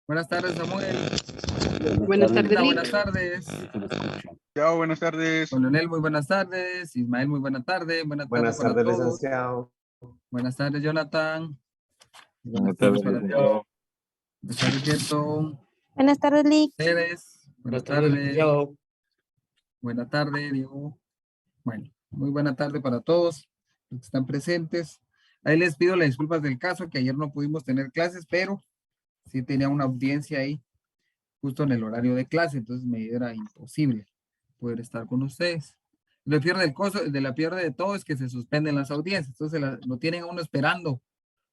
Buenas tardes, Samuel. Buenas tardes, Linda, Lick. buenas tardes. Chao, buenas tardes. Don Leonel, muy buenas tardes. Ismael, muy buenas tardes. Buenas tardes para todos. Licenciado. Buenas tardes, Jonathan. Buenas tardes, para licenciado. todos. Buenas tardes, Gerson. Buenas tardes, Lick. Ceres. Buenas tardes. Buenas tardes, Diego. Bueno, muy buena tarde para todos los que están presentes. Ahí les pido las disculpas del caso, que ayer no pudimos tener clases, pero sí tenía una audiencia ahí justo en el horario de clase, entonces me era imposible poder estar con ustedes. Lo pierde el costo, de la pierde de todo es que se suspenden las audiencias, entonces lo tienen a uno esperando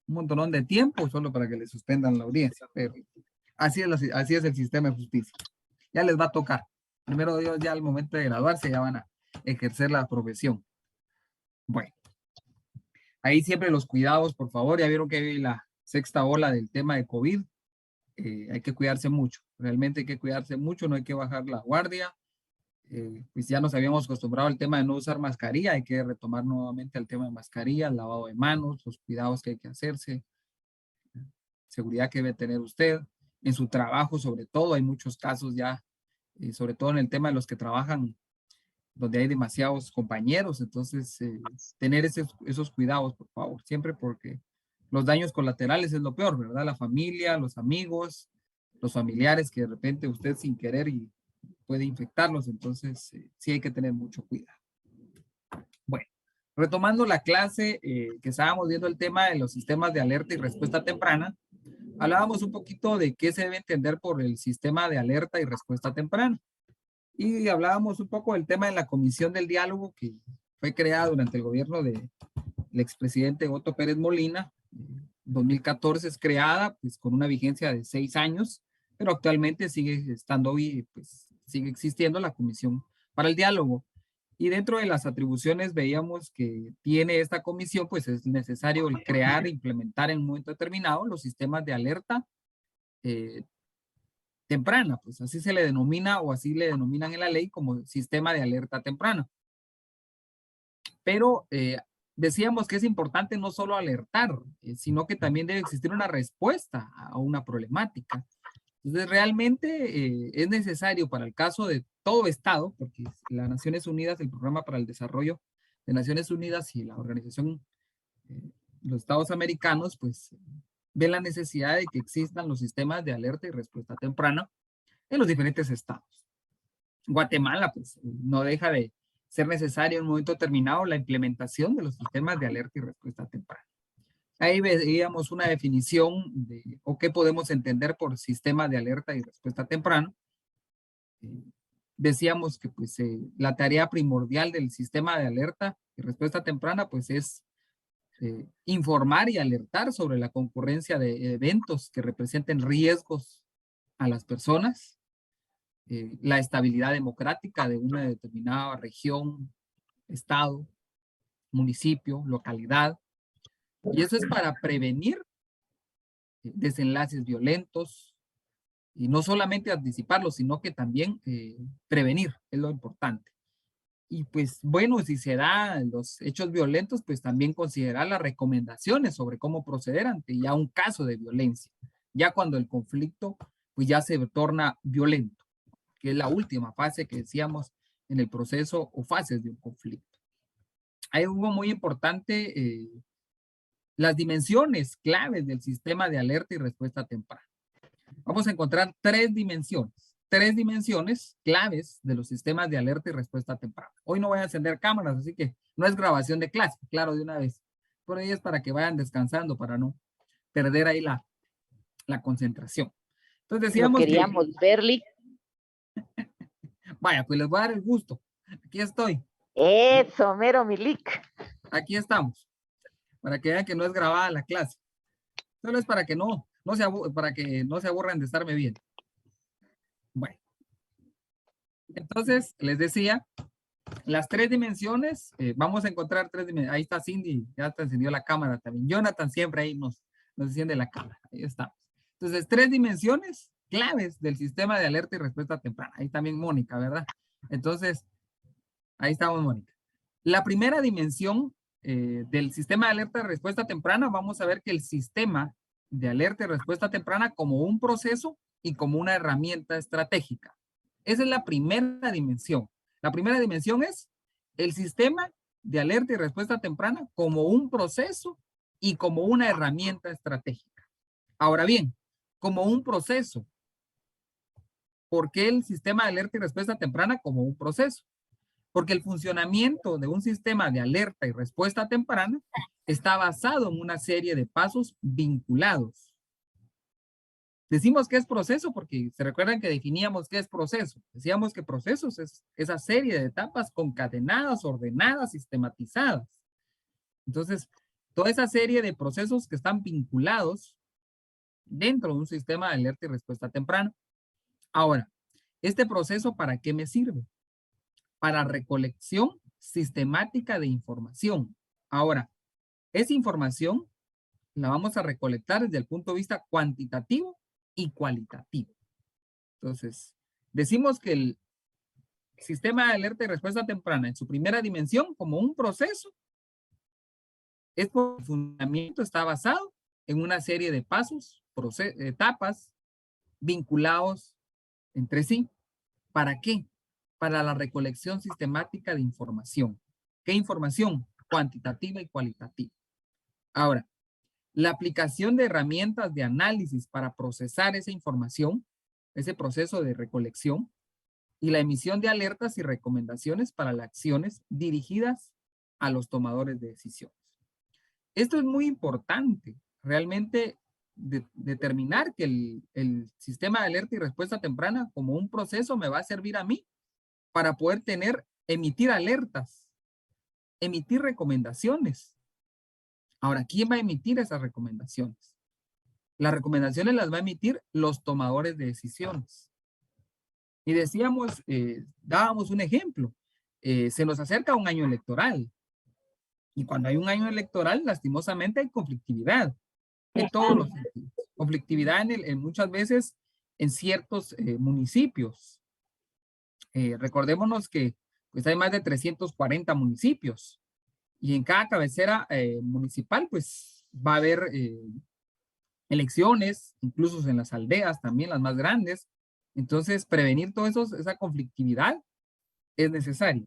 un montón de tiempo solo para que le suspendan la audiencia, pero así es el sistema de justicia. Ya les va a tocar. Primero Dios, ya al momento de graduarse ya van a ejercer la profesión. Bueno, ahí siempre los cuidados, por favor. Ya vieron que hay la sexta ola del tema de COVID. Hay que cuidarse mucho. Realmente hay que cuidarse mucho, no hay que bajar la guardia. Pues ya nos habíamos acostumbrado al tema de no usar mascarilla. Hay que retomar nuevamente el tema de mascarilla, el lavado de manos, los cuidados que hay que hacerse, seguridad que debe tener usted. En su trabajo, sobre todo, hay muchos casos ya, sobre todo en el tema de los que trabajan donde hay demasiados compañeros, entonces tener esos cuidados, por favor, siempre, porque los daños colaterales es lo peor, ¿verdad? La familia, los amigos, los familiares que de repente usted sin querer y puede infectarlos, entonces sí hay que tener mucho cuidado. Bueno, retomando la clase que estábamos viendo el tema de los sistemas de alerta y respuesta temprana, hablábamos un poquito de qué se debe entender por el sistema de alerta y respuesta temprana. Y hablábamos un poco del tema de la Comisión del Diálogo que fue creada durante el gobierno del expresidente Otto Pérez Molina. 2014 es creada pues con una vigencia de 6 años, pero actualmente sigue estando, pues sigue existiendo la Comisión para el Diálogo. Y dentro de las atribuciones veíamos que tiene esta comisión, pues es necesario crear e implementar en un momento determinado los sistemas de alerta temprana, pues así se le denomina o así le denominan en la ley como sistema de alerta temprana. Pero decíamos que es importante no solo alertar, sino que también debe existir una respuesta a una problemática. Entonces realmente es necesario para el caso de todo Estado, porque las Naciones Unidas, el Programa para el Desarrollo de Naciones Unidas y la Organización los Estados Americanos, pues ven la necesidad de que existan los sistemas de alerta y respuesta temprana en los diferentes estados. Guatemala, pues, no deja de ser necesario en un momento determinado la implementación de los sistemas de alerta y respuesta temprana. Ahí veíamos una definición de, o qué podemos entender por sistema de alerta y respuesta temprana. Decíamos que, pues, la tarea primordial del sistema de alerta y respuesta temprana, pues, es informar y alertar sobre la concurrencia de eventos que representen riesgos a las personas, la estabilidad democrática de una determinada región, estado, municipio, localidad, y eso es para prevenir desenlaces violentos, y no solamente anticiparlos, sino que también prevenir, es lo importante. Y pues bueno, si se dan los hechos violentos, pues también considerar las recomendaciones sobre cómo proceder ante ya un caso de violencia, ya cuando el conflicto pues ya se torna violento, que es la última fase que decíamos en el proceso o fases de un conflicto. Hay algo muy importante, las dimensiones claves del sistema de alerta y respuesta temprana. Vamos a encontrar tres dimensiones claves de los sistemas de alerta y respuesta temprana. Hoy no voy a encender cámaras, así que no es grabación de clase, claro, de una vez. Por ahí es para que vayan descansando, para no perder ahí la concentración. Entonces decíamos Lo queríamos verle. Vaya, pues les voy a dar el gusto. Aquí estoy. Eso, mero, mi Lick. Aquí estamos. Para que vean que no es grabada la clase. Solo es para que no se aburran de estarme viendo. Bueno. Entonces, les decía, las tres dimensiones, vamos a encontrar tres dimensiones. Ahí está Cindy, ya te encendió la cámara también. Jonathan siempre ahí nos enciende la cámara. Ahí estamos. Entonces, tres dimensiones claves del sistema de alerta y respuesta temprana. Ahí también Mónica, ¿verdad? Entonces, ahí estamos, Mónica. La primera dimensión del sistema de alerta y respuesta temprana, vamos a ver que el sistema de alerta y respuesta temprana como un proceso y como una herramienta estratégica. Esa es la primera dimensión. La primera dimensión es el sistema de alerta y respuesta temprana como un proceso y como una herramienta estratégica. Ahora bien, como un proceso. ¿Por qué el sistema de alerta y respuesta temprana como un proceso? Porque el funcionamiento de un sistema de alerta y respuesta temprana está basado en una serie de pasos vinculados. Decimos que es proceso porque se recuerdan que definíamos qué es proceso. Decíamos que procesos es esa serie de etapas concadenadas, ordenadas, sistematizadas. Entonces, toda esa serie de procesos que están vinculados dentro de un sistema de alerta y respuesta temprana. Ahora, ¿este proceso para qué me sirve? Para recolección sistemática de información. Ahora, esa información la vamos a recolectar desde el punto de vista cuantitativo y cualitativo. Entonces, decimos que el sistema de alerta y respuesta temprana en su primera dimensión como un proceso, es porque el fundamento está basado en una serie de pasos, etapas vinculados entre sí. ¿Para qué? Para la recolección sistemática de información. ¿Qué información? Cuantitativa y cualitativa. Ahora, la aplicación de herramientas de análisis para procesar esa información, ese proceso de recolección, y la emisión de alertas y recomendaciones para las acciones dirigidas a los tomadores de decisiones. Esto es muy importante, realmente determinar que el sistema de alerta y respuesta temprana como un proceso me va a servir a mí para poder emitir alertas, emitir recomendaciones. Ahora, ¿quién va a emitir esas recomendaciones? Las recomendaciones las va a emitir los tomadores de decisiones. Y decíamos, dábamos un ejemplo, se nos acerca un año electoral. Y cuando hay un año electoral, lastimosamente hay conflictividad en todos los sentidos. Conflictividad muchas veces en ciertos municipios. Recordémonos que pues, hay más de 340 municipios y en cada cabecera municipal pues va a haber elecciones, incluso en las aldeas también, las más grandes. Entonces, prevenir todo eso, esa conflictividad es necesario.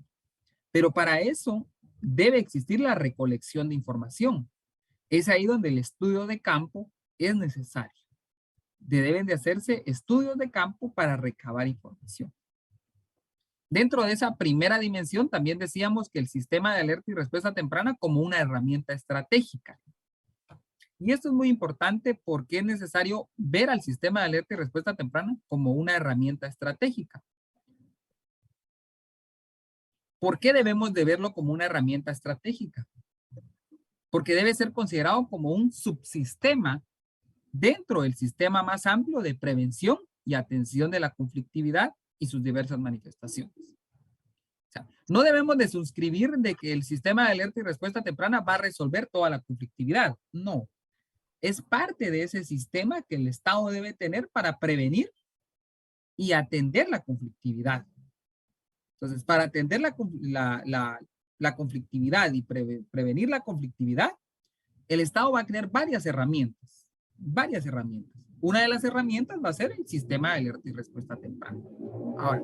Pero para eso debe existir la recolección de información. Es ahí donde el estudio de campo es necesario. Deben de hacerse estudios de campo para recabar información. Dentro de esa primera dimensión también decíamos que el sistema de alerta y respuesta temprana como una herramienta estratégica. Y esto es muy importante porque es necesario ver al sistema de alerta y respuesta temprana como una herramienta estratégica. ¿Por qué debemos de verlo como una herramienta estratégica? Porque debe ser considerado como un subsistema dentro del sistema más amplio de prevención y atención de la conflictividad y sus diversas manifestaciones. O sea, no debemos de suscribir de que el sistema de alerta y respuesta temprana va a resolver toda la conflictividad. No. Es parte de ese sistema que el Estado debe tener para prevenir y atender la conflictividad. Entonces, para atender la conflictividad y prevenir la conflictividad, el Estado va a tener varias herramientas. Varias herramientas. Una de las herramientas va a ser el sistema de alerta y respuesta temprana. Ahora,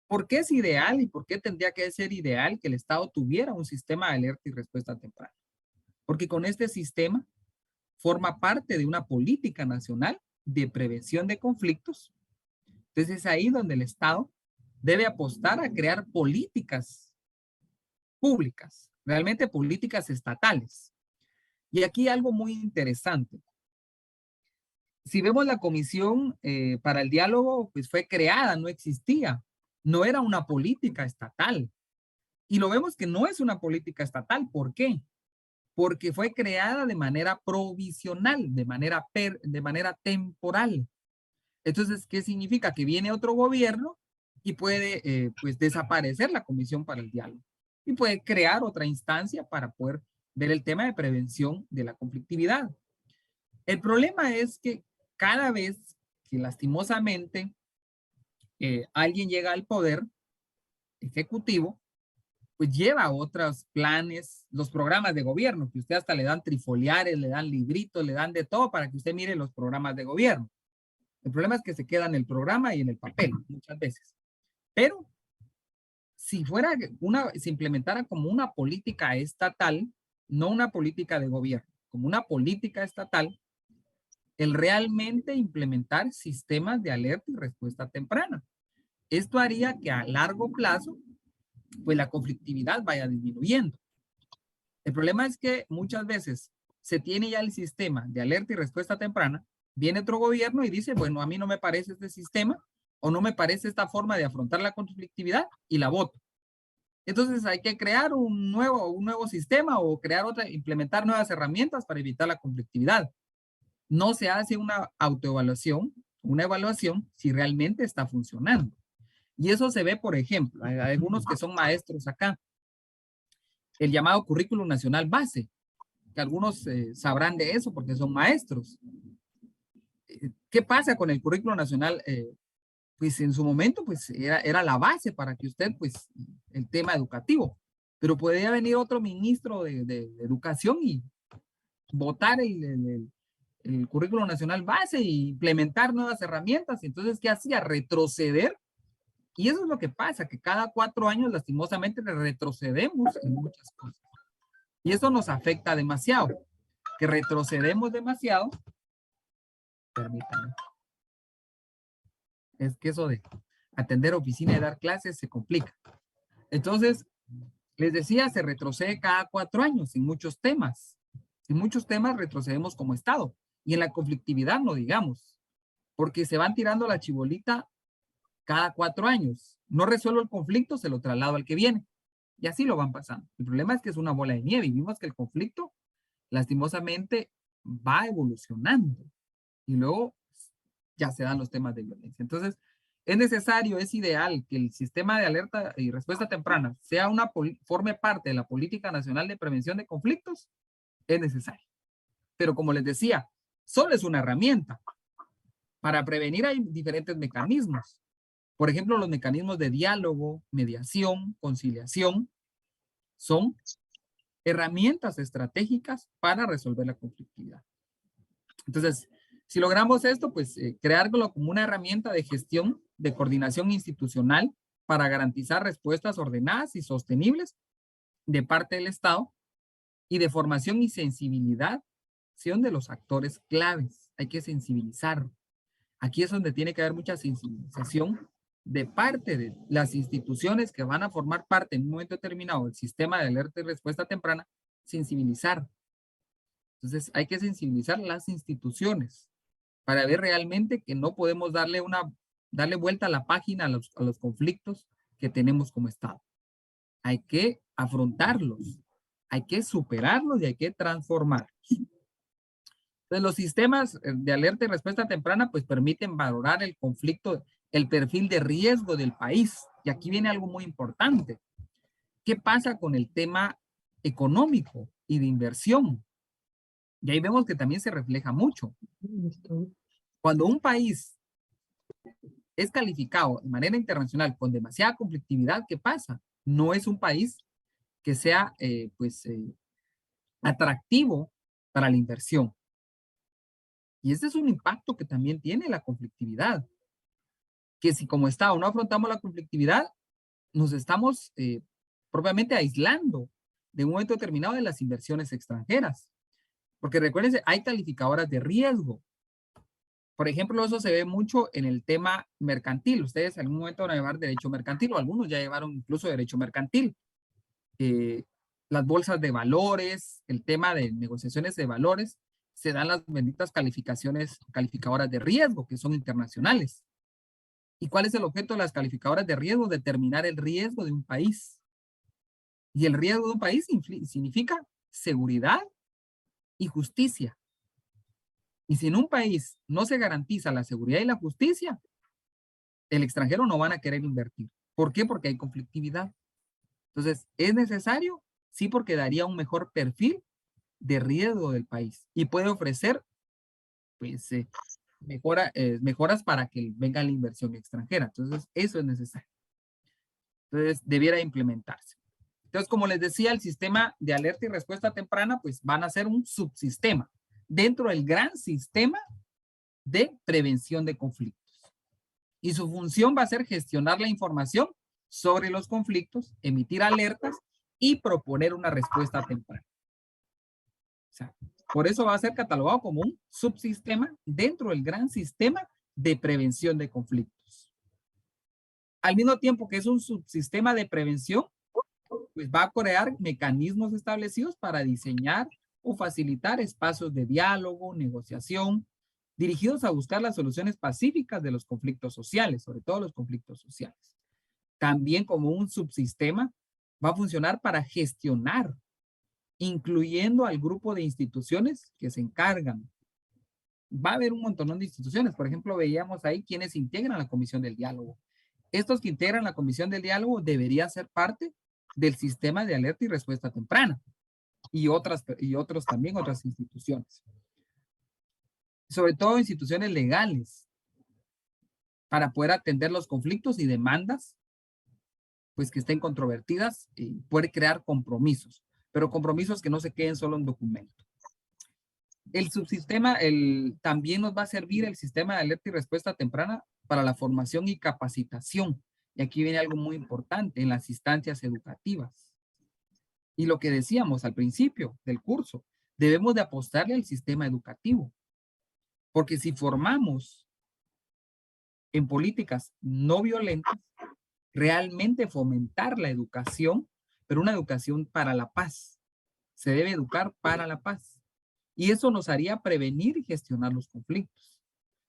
¿por qué es ideal y por qué tendría que ser ideal que el Estado tuviera un sistema de alerta y respuesta temprana? Porque con este sistema forma parte de una política nacional de prevención de conflictos. Entonces es ahí donde el Estado debe apostar a crear políticas públicas, realmente políticas estatales. Y aquí algo muy interesante. Si vemos la comisión para el diálogo, pues fue creada, no existía. No era una política estatal. Y lo vemos que no es una política estatal. ¿Por qué? Porque fue creada de manera provisional, de manera temporal. Entonces, ¿qué significa? Que viene otro gobierno y puede pues desaparecer la comisión para el diálogo y puede crear otra instancia para poder ver el tema de prevención de la conflictividad. El problema es que cada vez que lastimosamente alguien llega al poder ejecutivo, pues lleva otros planes, los programas de gobierno, que usted hasta le dan trifoliares, le dan libritos, le dan de todo para que usted mire los programas de gobierno. El problema es que se queda en el programa y en el papel muchas veces. Pero si se implementara como una política estatal, no una política de gobierno, como una política estatal, el realmente implementar sistemas de alerta y respuesta temprana. Esto haría que a largo plazo, pues la conflictividad vaya disminuyendo. El problema es que muchas veces se tiene ya el sistema de alerta y respuesta temprana, viene otro gobierno y dice, bueno, a mí no me parece este sistema o no me parece esta forma de afrontar la conflictividad y la voto. Entonces hay que crear un nuevo sistema o implementar nuevas herramientas para evitar la conflictividad. No se hace una autoevaluación, una evaluación si realmente está funcionando. Y eso se ve, por ejemplo, hay algunos que son maestros acá, el llamado currículum nacional base, que algunos sabrán de eso porque son maestros. ¿Qué pasa con el currículum nacional? Pues en su momento, pues era la base para que usted, pues, el tema educativo, pero podría venir otro ministro de educación y votar el currículum nacional base e implementar nuevas herramientas. Entonces, ¿qué hacía? Retroceder. Y eso es lo que pasa, que cada 4 años lastimosamente retrocedemos en muchas cosas. Y eso nos afecta demasiado, que retrocedemos demasiado. Permítanme. Es que eso de atender oficina y dar clases se complica. Entonces, les decía, se retrocede cada 4 años en muchos temas. En muchos temas retrocedemos como Estado. Y en la conflictividad no digamos, porque se van tirando la chibolita cada 4 años. No resuelvo el conflicto, se lo traslado al que viene. Y así lo van pasando. El problema es que es una bola de nieve y vimos que el conflicto, lastimosamente, va evolucionando. Y luego ya se dan los temas de violencia. Entonces, es necesario, es ideal que el sistema de alerta y respuesta temprana forme parte de la Política Nacional de Prevención de Conflictos. Es necesario. Pero como les decía, solo es una herramienta. Para prevenir hay diferentes mecanismos. Por ejemplo, los mecanismos de diálogo, mediación, conciliación, son herramientas estratégicas para resolver la conflictividad. Entonces, si logramos esto, pues crearlo como una herramienta de gestión, de coordinación institucional para garantizar respuestas ordenadas y sostenibles de parte del Estado y de formación y sensibilización de los actores claves. Hay que sensibilizar. Aquí es donde tiene que haber mucha sensibilización de parte de las instituciones que van a formar parte en un momento determinado del sistema de alerta y respuesta temprana, sensibilizar. Entonces hay que sensibilizar las instituciones para ver realmente que no podemos darle vuelta a la página a los conflictos que tenemos como Estado. Hay que afrontarlos, hay que superarlos y hay que transformarlos. Entonces, los sistemas de alerta y respuesta temprana pues permiten valorar el conflicto, el perfil de riesgo del país. Y aquí viene algo muy importante. ¿Qué pasa con el tema económico y de inversión? Y ahí vemos que también se refleja mucho. Cuando un país es calificado de manera internacional con demasiada conflictividad, ¿qué pasa? No es un país que sea atractivo para la inversión. Y ese es un impacto que también tiene la conflictividad. Que si como Estado no afrontamos la conflictividad, nos estamos propiamente aislando de un momento determinado de las inversiones extranjeras. Porque recuérdense, hay calificadoras de riesgo. Por ejemplo, eso se ve mucho en el tema mercantil. Ustedes en algún momento van a llevar derecho mercantil o algunos ya llevaron incluso derecho mercantil. Las bolsas de valores, el tema de negociaciones de valores, se dan las benditas calificadoras de riesgo que son internacionales. ¿Y cuál es el objeto de las calificadoras de riesgo? Determinar el riesgo de un país. Y el riesgo de un país significa seguridad y justicia. Y si en un país no se garantiza la seguridad y la justicia, el extranjero no van a querer invertir. ¿Por qué? Porque hay conflictividad. Entonces, ¿es necesario? Sí, porque daría un mejor perfil de riesgo del país y puede ofrecer pues, mejoras para que venga la inversión extranjera. Entonces, eso es necesario. Entonces, debiera implementarse. Entonces, como les decía, el sistema de alerta y respuesta temprana, pues van a ser un subsistema dentro del gran sistema de prevención de conflictos. Y su función va a ser gestionar la información sobre los conflictos, emitir alertas y proponer una respuesta temprana. O sea, por eso va a ser catalogado como un subsistema dentro del gran sistema de prevención de conflictos. Al mismo tiempo que es un subsistema de prevención, pues va a crear mecanismos establecidos para diseñar o facilitar espacios de diálogo, negociación, dirigidos a buscar las soluciones pacíficas de los conflictos sociales, sobre todo los conflictos sociales. También como un subsistema va a funcionar para gestionar, incluyendo al grupo de instituciones que se encargan. Va a haber un montón de instituciones. Por ejemplo, veíamos ahí quienes integran la Comisión del Diálogo. Estos que integran la Comisión del Diálogo deberían ser parte del sistema de alerta y respuesta temprana. Y otros también, otras instituciones. Sobre todo instituciones legales, para poder atender los conflictos y demandas, pues que estén controvertidas y poder crear compromisos, pero compromisos que no se queden solo en documento. El subsistema, también nos va a servir el sistema de alerta y respuesta temprana para la formación y capacitación. Y aquí viene algo muy importante en las instancias educativas. Y lo que decíamos al principio del curso, debemos de apostarle al sistema educativo. Porque si formamos en políticas no violentas, realmente fomentar la educación, pero una educación para la paz. Se debe educar para la paz. Y eso nos haría prevenir y gestionar los conflictos.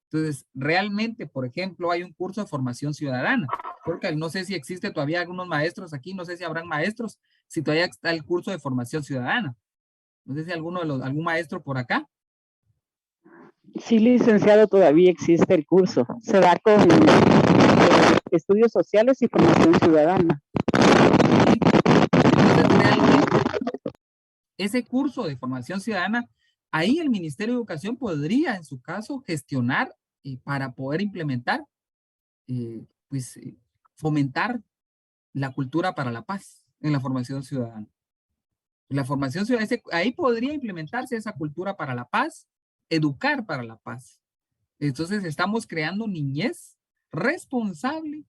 Entonces, realmente, por ejemplo, hay un curso de formación ciudadana. Porque no sé si existe todavía algunos maestros aquí, no sé si habrán maestros, si todavía está el curso de formación ciudadana. No sé si algún maestro por acá. Sí, licenciado, todavía existe el curso. Se da con estudios sociales y formación ciudadana. Ese curso de formación ciudadana, ahí el Ministerio de Educación podría, en su caso, gestionar para poder implementar, fomentar la cultura para la paz en la formación ciudadana. La formación ciudadana, ahí podría implementarse esa cultura para la paz, educar para la paz. Entonces estamos creando niñez responsable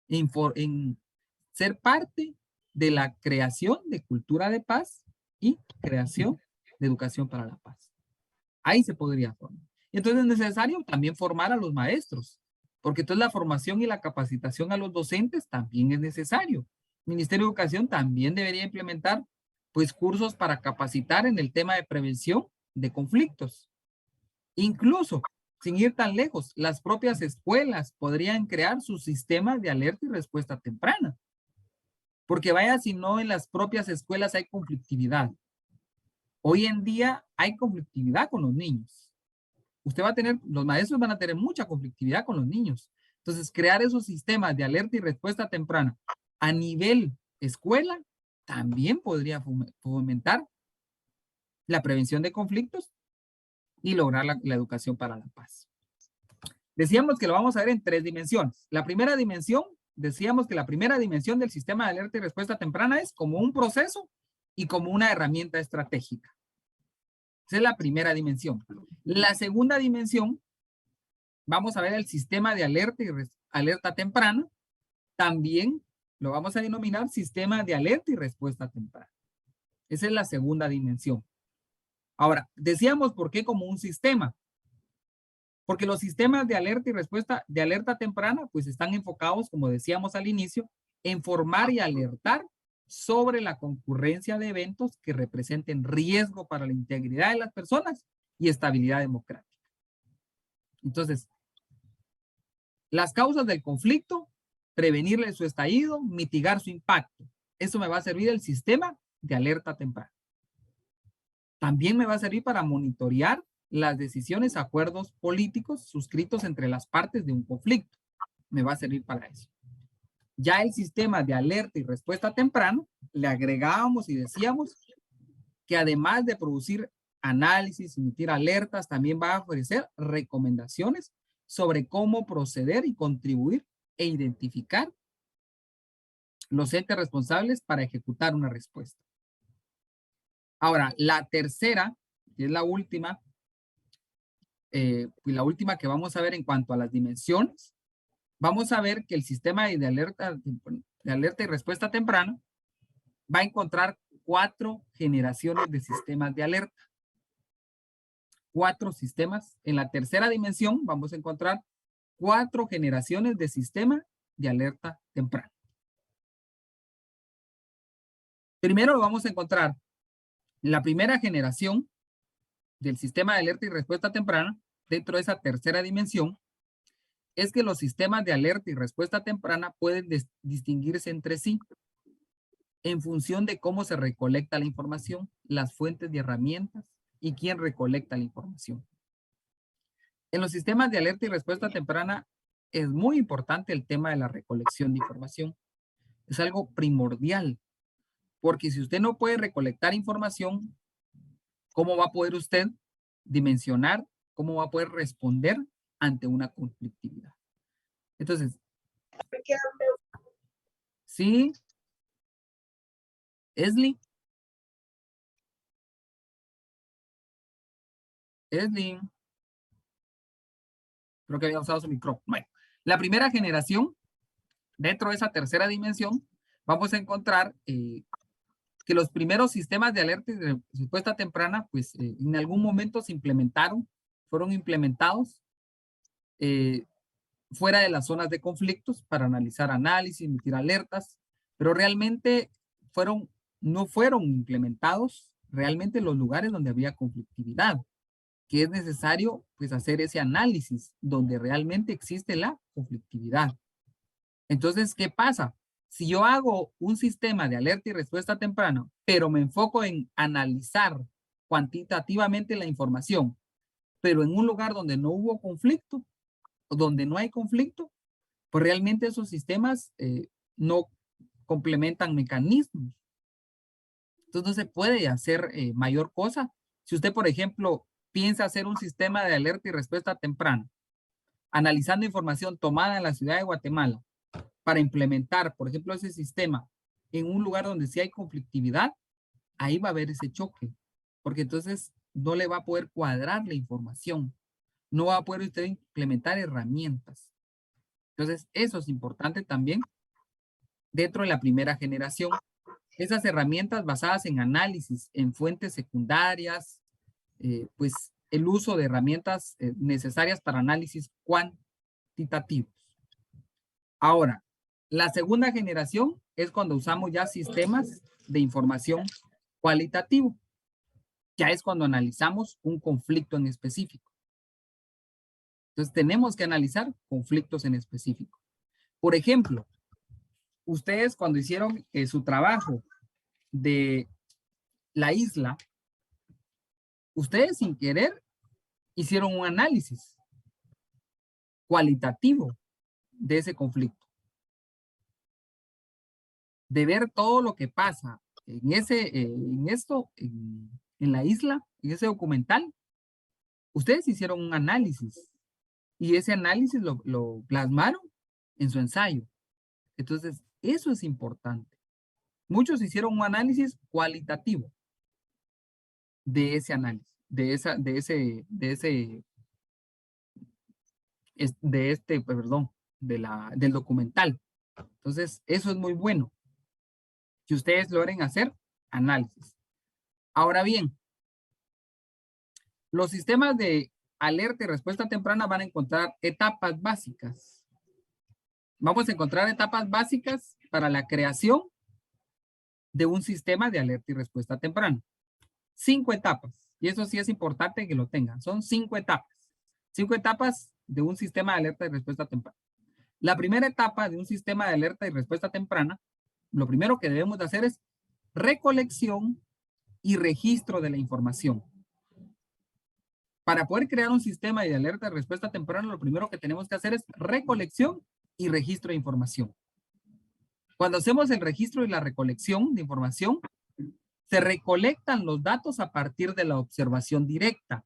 en ser parte de la creación de cultura de paz y creación de educación para la paz. Ahí se podría formar. Entonces es necesario también formar a los maestros, porque entonces la formación y la capacitación a los docentes también es necesario. El Ministerio de Educación también debería implementar pues cursos para capacitar en el tema de prevención de conflictos. Incluso, sin ir tan lejos, las propias escuelas podrían crear sus sistemas de alerta y respuesta temprana. Porque vaya, si no en las propias escuelas hay conflictividad. Hoy en día hay conflictividad con los niños. Los maestros van a tener mucha conflictividad con los niños. Entonces, crear esos sistemas de alerta y respuesta temprana a nivel escuela también podría fomentar la prevención de conflictos y lograr la educación para la paz. Decíamos que lo vamos a ver en 3 dimensiones. La primera dimensión, decíamos que la primera dimensión del sistema de alerta y respuesta temprana es como un proceso y como una herramienta estratégica. Esa es la primera dimensión. La segunda dimensión, vamos a ver el sistema de alerta y alerta temprana. También lo vamos a denominar sistema de alerta y respuesta temprana. Esa es la segunda dimensión. Ahora, decíamos por qué como un sistema. Porque los sistemas de alerta y respuesta de alerta temprana, pues están enfocados, como decíamos al inicio, en formar y alertar sobre la concurrencia de eventos que representen riesgo para la integridad de las personas y estabilidad democrática. Entonces, las causas del conflicto, prevenirle su estallido, mitigar su impacto. Eso me va a servir el sistema de alerta temprana. También me va a servir para monitorear las decisiones, acuerdos políticos suscritos entre las partes de un conflicto. Me va a servir para eso. Ya el sistema de alerta y respuesta temprana, le agregábamos y decíamos que además de producir análisis, emitir alertas, también va a ofrecer recomendaciones sobre cómo proceder y contribuir e identificar los entes responsables para ejecutar una respuesta. Ahora, la tercera, que es la última, y la última que vamos a ver en cuanto a las dimensiones, vamos a ver que el sistema de alerta y respuesta temprana va a encontrar 4 generaciones de sistemas de alerta. 4 sistemas. En la tercera dimensión vamos a encontrar 4 generaciones de sistema de alerta temprana. Primero lo vamos a encontrar en la primera generación del sistema de alerta y respuesta temprana, dentro de esa tercera dimensión, es que los sistemas de alerta y respuesta temprana pueden distinguirse entre sí en función de cómo se recolecta la información, las fuentes de herramientas y quién recolecta la información. En los sistemas de alerta y respuesta temprana es muy importante el tema de la recolección de información. Es algo primordial, porque si usted no puede recolectar información, ¿cómo va a poder usted dimensionar? ¿Cómo va a poder responder ante una conflictividad? Entonces, sí, Esli, creo que había usado su micrófono. Bueno, la primera generación, dentro de esa tercera dimensión, vamos a encontrar que los primeros sistemas de alerta y de respuesta temprana, pues en algún momento se implementaron, fueron implementados fuera de las zonas de conflictos para analizar análisis, emitir alertas, pero realmente no fueron implementados realmente en los lugares donde había conflictividad, que es necesario pues hacer ese análisis donde realmente existe la conflictividad. Entonces, ¿qué pasa? Si yo hago un sistema de alerta y respuesta temprana, pero me enfoco en analizar cuantitativamente la información, pero en un lugar donde no hubo conflicto, o donde no hay conflicto, pues realmente esos sistemas no complementan mecanismos. Entonces no se puede hacer mayor cosa. Si usted, por ejemplo, piensa hacer un sistema de alerta y respuesta temprana, analizando información tomada en la ciudad de Guatemala, para implementar, por ejemplo, ese sistema en un lugar donde sí hay conflictividad, ahí va a haber ese choque, porque entonces no le va a poder cuadrar la información, no va a poder usted implementar herramientas. Entonces, eso es importante también dentro de la primera generación. Esas herramientas basadas en análisis, en fuentes secundarias, pues el uso de herramientas necesarias para análisis cuantitativos. Ahora, la segunda generación es cuando usamos ya sistemas de información cualitativo. Ya es cuando analizamos un conflicto en específico. Entonces, tenemos que analizar conflictos en específico. Por ejemplo, ustedes cuando hicieron su trabajo de la isla, ustedes sin querer hicieron un análisis cualitativo de ese conflicto. De ver todo lo que pasa en la isla, en ese documental, ustedes hicieron un análisis y ese análisis lo plasmaron en su ensayo. Entonces, eso es importante. Muchos hicieron un análisis cualitativo de ese análisis, del documental. Entonces, eso es muy bueno. Que ustedes logren hacer análisis. Ahora bien, los sistemas de alerta y respuesta temprana van a encontrar etapas básicas. Vamos a encontrar etapas básicas para la creación de un sistema de alerta y respuesta temprana. 5 etapas. Y eso sí es importante que lo tengan. Son 5 etapas. 5 etapas de un sistema de alerta y respuesta temprana. La primera etapa de un sistema de alerta y respuesta temprana, lo primero que debemos de hacer es recolección y registro de la información. Para poder crear un sistema de alerta y respuesta temprana, lo primero que tenemos que hacer es recolección y registro de información. Cuando hacemos el registro y la recolección de información, se recolectan los datos a partir de la observación directa.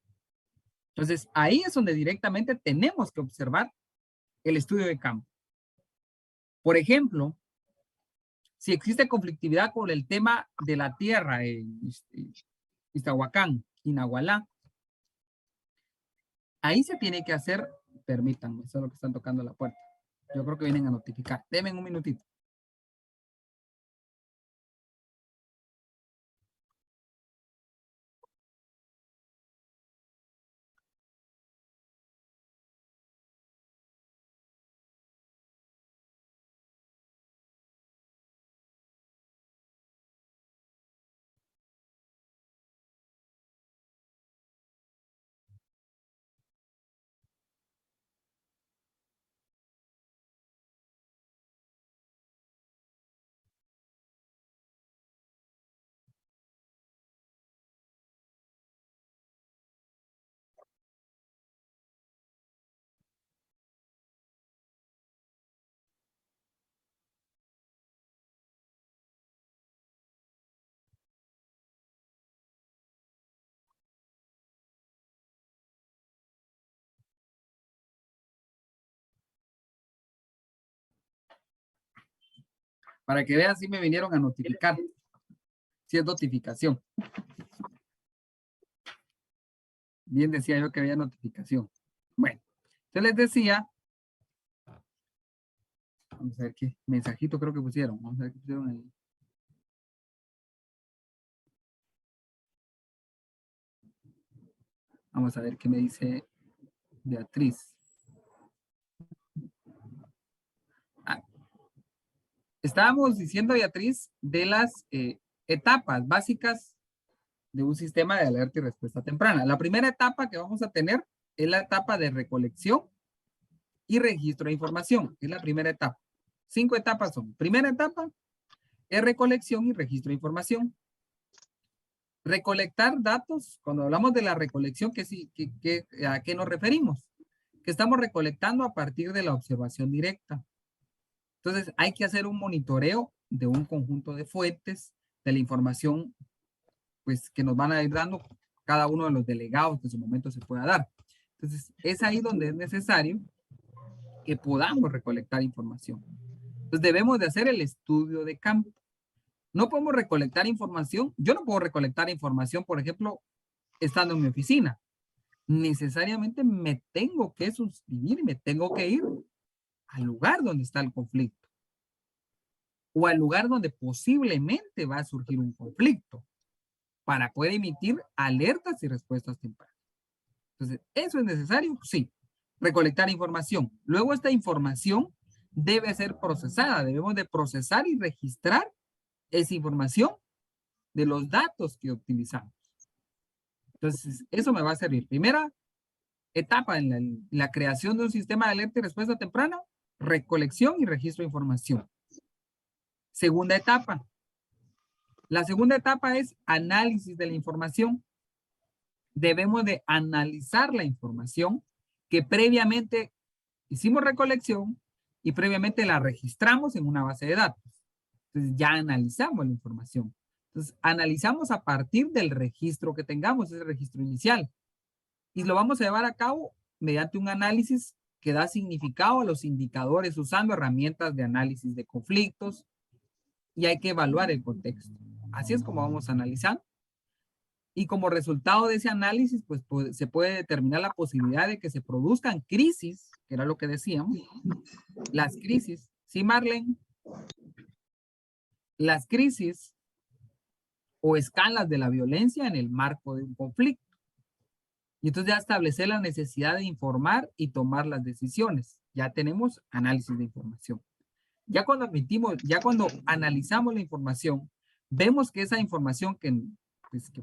Entonces, ahí es donde directamente tenemos que observar el estudio de campo. Por ejemplo, Si existe conflictividad con el tema de la tierra en Iztahuacán y Nahualá, ahí se tiene que hacer, permítanme, eso es lo que están tocando la puerta. Yo creo que vienen a notificar. Denme un minutito. Para que vean si me vinieron a notificar. Si es notificación. Bien decía yo que había notificación. Bueno, yo les decía. Vamos a ver qué mensajito creo que pusieron. Vamos a ver qué pusieron ahí. Vamos a ver qué me dice Beatriz. Estábamos diciendo, Beatriz, de las etapas básicas de un sistema de alerta y respuesta temprana. La primera etapa que vamos a tener es la etapa de recolección y registro de información. Es la primera etapa. 5 etapas son. Primera etapa es recolección y registro de información. Recolectar datos, cuando hablamos de la recolección, ¿a qué nos referimos? Que estamos recolectando a partir de la observación directa. Entonces, hay que hacer un monitoreo de un conjunto de fuentes de la información pues, que nos van a ir dando cada uno de los delegados que en su momento se pueda dar. Entonces, es ahí donde es necesario que podamos recolectar información. Entonces, debemos de hacer el estudio de campo. No podemos recolectar información. Yo no puedo recolectar información, por ejemplo, estando en mi oficina. Necesariamente me tengo que suscribir, me tengo que ir al lugar donde está el conflicto o al lugar donde posiblemente va a surgir un conflicto para poder emitir alertas y respuestas tempranas. Entonces, ¿eso es necesario? Sí. Recolectar información. Luego esta información debe ser procesada. Debemos de procesar y registrar esa información de los datos que utilizamos. Entonces, eso me va a servir. Primera etapa en la creación de un sistema de alerta y respuesta temprana, recolección y registro de información. Segunda etapa. La segunda etapa es análisis de la información. Debemos de analizar la información que previamente hicimos recolección y previamente la registramos en una base de datos. Entonces ya analizamos la información. Entonces analizamos a partir del registro que tengamos, ese registro inicial. Y lo vamos a llevar a cabo mediante un análisis que da significado a los indicadores usando herramientas de análisis de conflictos y hay que evaluar el contexto. Así es como vamos a analizar. Y como resultado de ese análisis, pues se puede determinar la posibilidad de que se produzcan crisis, que era lo que decíamos, las crisis, ¿sí, Marlene? Las crisis o escalas de la violencia en el marco de un conflicto. Y entonces ya establecer la necesidad de informar y tomar las decisiones. Ya tenemos análisis de información. Ya cuando analizamos la información, vemos que esa información que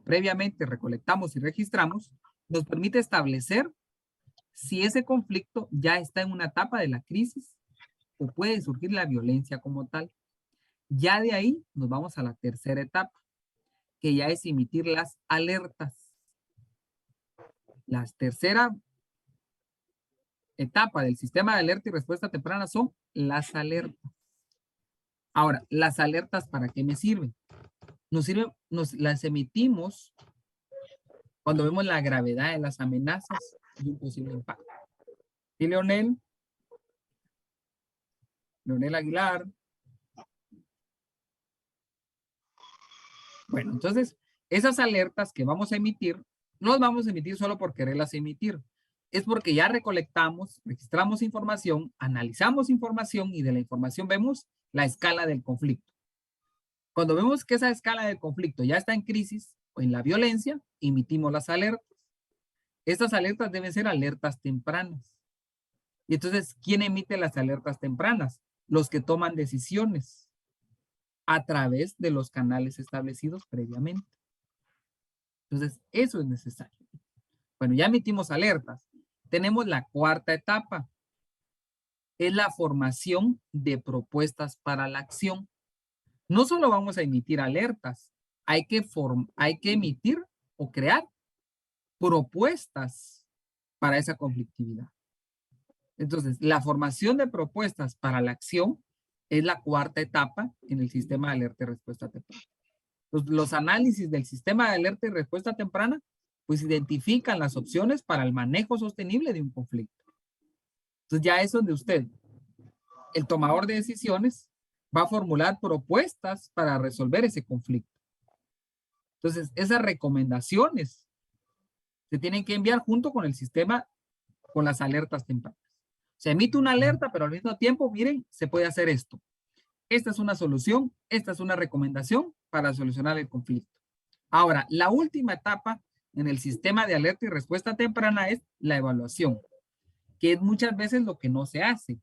previamente recolectamos y registramos, nos permite establecer si ese conflicto ya está en una etapa de la crisis o puede surgir la violencia como tal. Ya de ahí nos vamos a la tercera etapa, que ya es emitir las alertas. La tercera etapa del sistema de alerta y respuesta temprana son las alertas. Ahora, ¿las alertas para qué me sirven? Nos las emitimos cuando vemos la gravedad de las amenazas y un posible impacto. ¿Y Leonel? Leonel Aguilar. Bueno, entonces, esas alertas que vamos a emitir, no las vamos a emitir solo por quererlas emitir. Es porque ya recolectamos, registramos información, analizamos información y de la información vemos la escala del conflicto. Cuando vemos que esa escala del conflicto ya está en crisis o en la violencia, emitimos las alertas. Estas alertas deben ser alertas tempranas. Y entonces, ¿quién emite las alertas tempranas? Los que toman decisiones a través de los canales establecidos previamente. Entonces, eso es necesario. Bueno, ya emitimos alertas. Tenemos la cuarta etapa. Es la formación de propuestas para la acción. No solo vamos a emitir alertas, hay que emitir o crear propuestas para esa conflictividad. Entonces, la formación de propuestas para la acción es la cuarta etapa en el sistema de alerta y respuesta temprana. Los análisis del sistema de alerta y respuesta temprana, pues identifican las opciones para el manejo sostenible de un conflicto. Entonces ya es donde usted, el tomador de decisiones, va a formular propuestas para resolver ese conflicto. Entonces, esas recomendaciones se tienen que enviar junto con el sistema, con las alertas tempranas. Se emite una alerta, pero al mismo tiempo, miren, se puede hacer esto. Esta es una solución, esta es una recomendación para solucionar el conflicto. Ahora, la última etapa en el sistema de alerta y respuesta temprana es la evaluación, que es muchas veces lo que no se hace.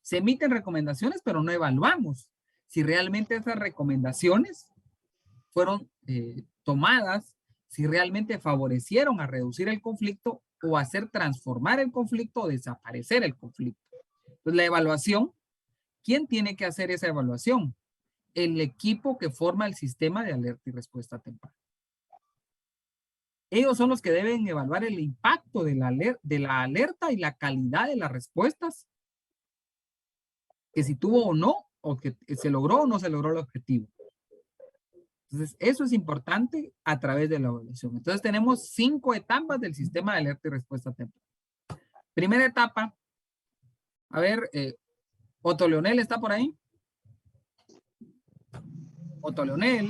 Se emiten recomendaciones, pero no evaluamos si realmente esas recomendaciones fueron tomadas, si realmente favorecieron a reducir el conflicto o hacer transformar el conflicto o desaparecer el conflicto. Entonces, la evaluación, ¿quién tiene que hacer esa evaluación? El equipo que forma el sistema de alerta y respuesta temprana. Ellos son los que deben evaluar el impacto de la alerta y la calidad de las respuestas, que si tuvo o no, o que se logró o no se logró el objetivo. Entonces, eso es importante a través de la evaluación. Entonces, tenemos 5 etapas del sistema de alerta y respuesta temprana. Primera etapa. A ver, Otto Leonel, ¿está por ahí? Otto Leonel.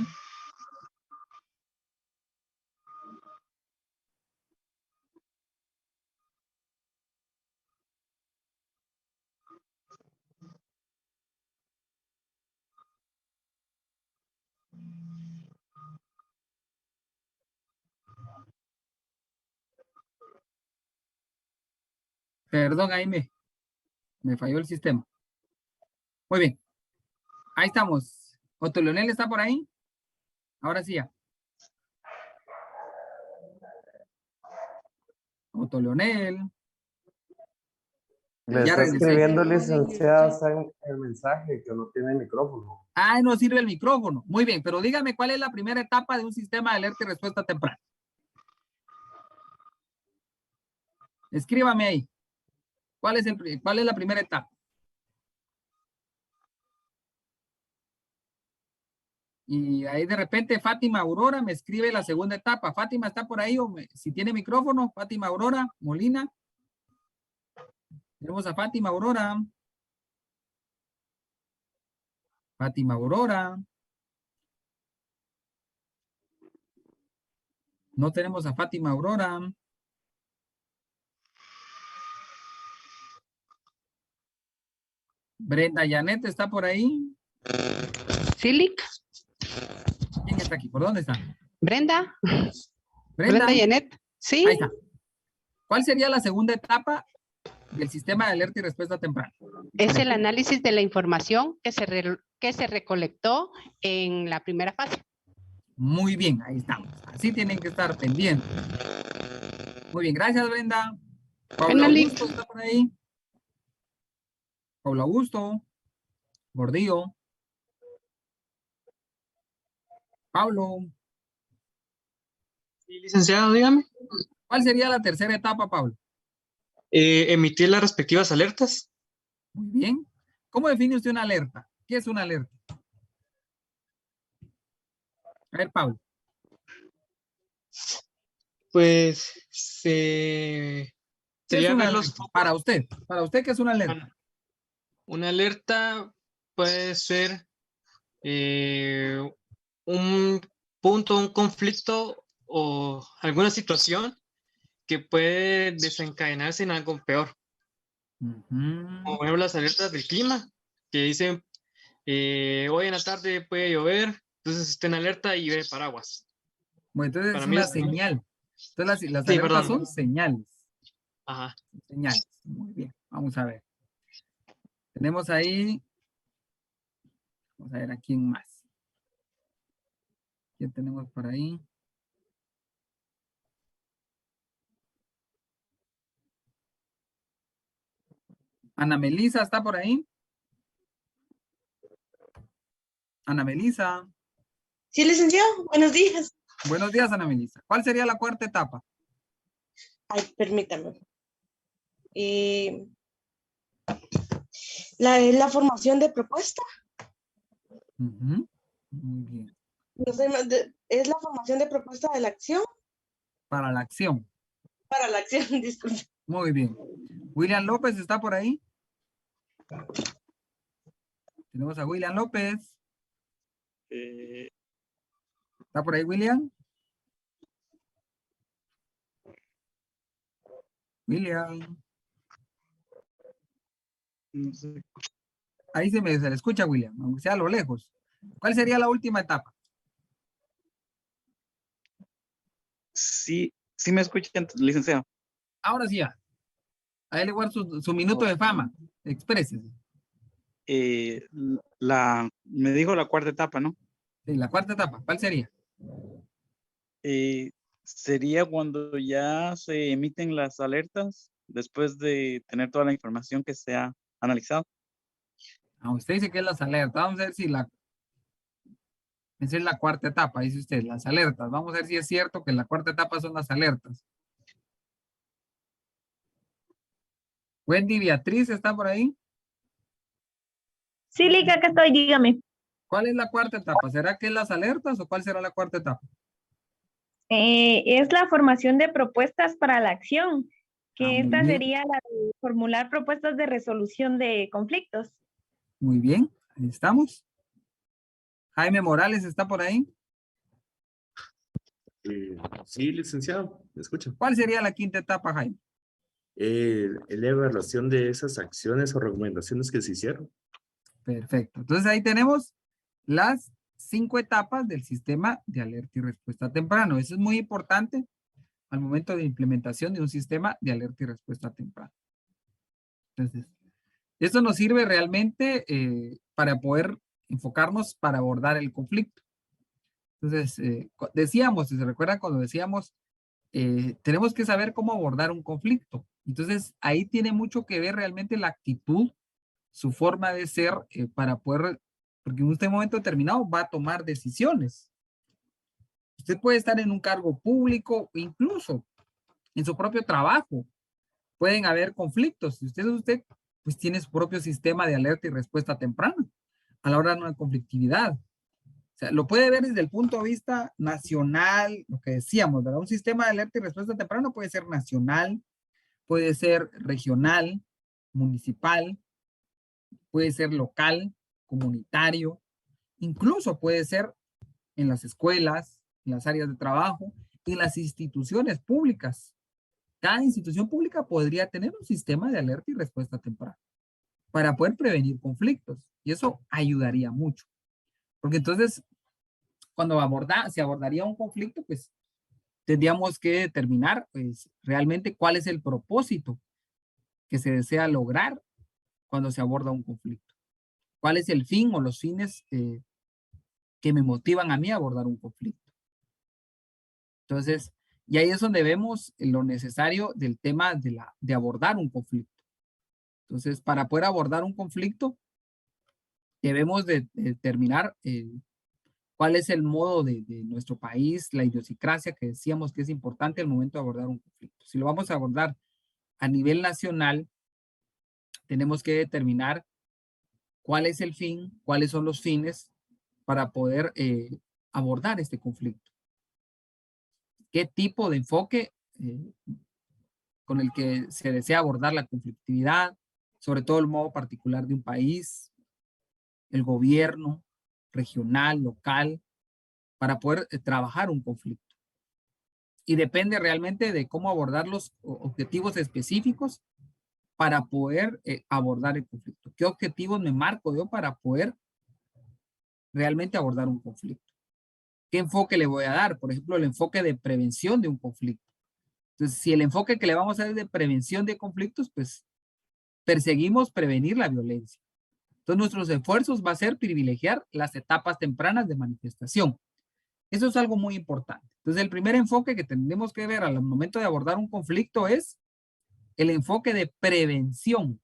Perdón, ahí me falló el sistema. Muy bien. Ahí estamos. Otto Leonel, ¿está por ahí? Ahora sí ya. Otto Leonel. Le Ya está regresé. escribiendo licenciada está en el mensaje que no tiene micrófono. Ah, no sirve el micrófono. Muy bien, pero dígame cuál es la primera etapa de un sistema de alerta y respuesta temprana. Escríbame ahí. ¿Cuál es la primera etapa? Y ahí de repente Fátima Aurora me escribe la segunda etapa. Fátima, ¿está por ahí? Si tiene micrófono, Fátima Aurora Molina. Tenemos a Fátima Aurora. Fátima Aurora. No tenemos a Fátima Aurora. Brenda Janet, ¿está por ahí? Silic, ¿Quién está aquí? ¿Por dónde está? Brenda, Brenda. Brenda Janet, sí, Ahí está. ¿Cuál sería la segunda etapa del sistema de alerta y respuesta temprana? es el análisis de la información que se recolectó en la primera fase. Muy bien, ahí estamos. Así tienen que estar pendientes. Muy bien, gracias Brenda. Paula Augusto está por ahí. Paula Augusto. Gordillo. Pablo. Sí, licenciado, dígame. ¿Cuál sería la tercera etapa, Pablo? Emitir las respectivas alertas. Muy bien. ¿Cómo define usted una alerta? ¿Qué es una alerta? A ver, Pablo. Pues sería ver los focos. Para usted, ¿qué es una alerta? Una alerta puede ser un punto, un conflicto o alguna situación que puede desencadenarse en algo peor. Como por ejemplo las alertas del clima, que dicen hoy en la tarde puede llover, entonces estén alerta y lleve paraguas. Bueno, entonces Para es mí una es- señal. Entonces las Sí, alertas perdón. son señales. Ajá. Señales. Muy bien. Vamos a ver. Tenemos ahí. Vamos a ver a quién más. ¿Quién tenemos por ahí? Ana Melisa, ¿está por ahí? Ana Melisa. Sí, licenciado, buenos días. Buenos días, Ana Melisa. ¿Cuál sería la cuarta etapa? Ay, permítame. La formación de propuesta. Ujú. Muy bien. No sé, es la formación de propuesta de la acción. Para la acción. Para la acción, disculpe. Muy bien. William López, ¿está por ahí? Tenemos a William López. ¿Está por ahí, William? William. No sé. Ahí se le escucha, William, aunque sea a lo lejos. ¿Cuál sería la última etapa? Sí, sí me escuchan, licenciado. Ahora sí ya. A él le guardo su minuto de fama. Exprésese. Me dijo la cuarta etapa, ¿no? Sí, la cuarta etapa. ¿Cuál sería? Sería cuando ya se emiten las alertas después de tener toda la información que se ha analizado. Ah, usted dice que es las alertas. Vamos a ver si esa es la cuarta etapa, dice usted, las alertas. Vamos a ver si es cierto que la cuarta etapa son las alertas. Wendy Beatriz, ¿está por ahí? Sí, Lick, acá estoy, dígame. ¿Cuál es la cuarta etapa? ¿Será que es las alertas o cuál será la cuarta etapa? Es la formación de propuestas para la acción, que muy esta bien. sería la de formular propuestas de resolución de conflictos. Muy bien, ahí estamos. Jaime Morales, ¿está por ahí? Sí, licenciado, ¿me escucha? ¿Cuál sería la quinta etapa, Jaime? La evaluación de esas acciones o recomendaciones que se hicieron. Perfecto. Entonces ahí tenemos las 5 etapas del sistema de alerta y respuesta temprano. Eso es muy importante al momento de implementación de un sistema de alerta y respuesta temprana. Entonces, esto nos sirve realmente para poder enfocarnos para abordar el conflicto. Entonces, decíamos, si se recuerda cuando decíamos, tenemos que saber cómo abordar un conflicto. Entonces, ahí tiene mucho que ver realmente la actitud, su forma de ser para poder, porque en este momento determinado va a tomar decisiones. Usted puede estar en un cargo público, incluso en su propio trabajo. Pueden haber conflictos. Si usted, pues tiene su propio sistema de alerta y respuesta temprana a la hora de una conflictividad. O sea, lo puede ver desde el punto de vista nacional, lo que decíamos, ¿verdad? Un sistema de alerta y respuesta temprana puede ser nacional, puede ser regional, municipal, puede ser local, comunitario, incluso puede ser en las escuelas, en las áreas de trabajo, en las instituciones públicas. Cada institución pública podría tener un sistema de alerta y respuesta temprana para poder prevenir conflictos. Y eso ayudaría mucho. Porque entonces, cuando se abordaría un conflicto, pues tendríamos que determinar pues, realmente cuál es el propósito que se desea lograr cuando se aborda un conflicto. ¿Cuál es el fin o los fines que me motivan a mí a abordar un conflicto? Entonces, y ahí es donde vemos lo necesario del tema de abordar un conflicto. Entonces, para poder abordar un conflicto, debemos de determinar cuál es el modo de nuestro país, la idiosincrasia que decíamos que es importante al momento de abordar un conflicto. Si lo vamos a abordar a nivel nacional, tenemos que determinar cuál es el fin, cuáles son los fines para poder abordar este conflicto. ¿Qué tipo de enfoque con el que se desea abordar la conflictividad, sobre todo el modo particular de un país, el gobierno regional, local, para poder trabajar un conflicto. Y depende realmente de cómo abordar los objetivos específicos para poder abordar el conflicto. ¿Qué objetivos me marco yo para poder realmente abordar un conflicto? ¿Qué enfoque le voy a dar? Por ejemplo, el enfoque de prevención de un conflicto. Entonces, si el enfoque que le vamos a dar es de prevención de conflictos, pues perseguimos prevenir la violencia. Entonces, nuestros esfuerzos va a ser privilegiar las etapas tempranas de manifestación. Eso es algo muy importante. Entonces, el primer enfoque que tenemos que ver al momento de abordar un conflicto es el enfoque de prevención.